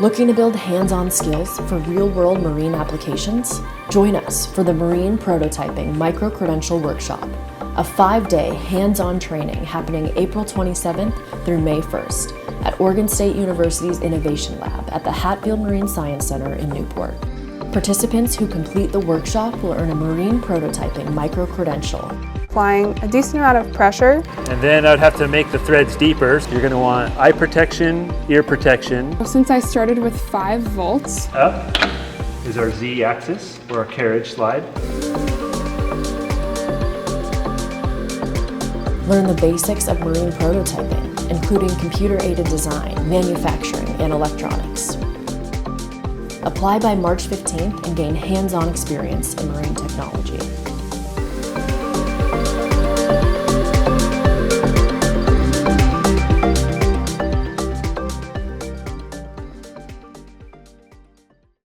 Looking to build hands-on skills for real-world marine applications? Join us for the Marine Prototyping Microcredential Workshop, a 5-day hands-on training happening April 27th through May 1st at Oregon State University's Innovation Lab at the Hatfield Marine Science Center in Newport. Participants who complete the workshop will earn a Marine Prototyping Microcredential. Applying a decent amount of pressure. And then I'd have to make the threads deeper. You're going to want eye protection, ear protection. Since I started with 5 volts. Up is our Z axis, or our carriage slide. Learn the basics of marine prototyping, including computer-aided design, manufacturing, and electronics. Apply by March 15th and gain hands-on experience in marine technology.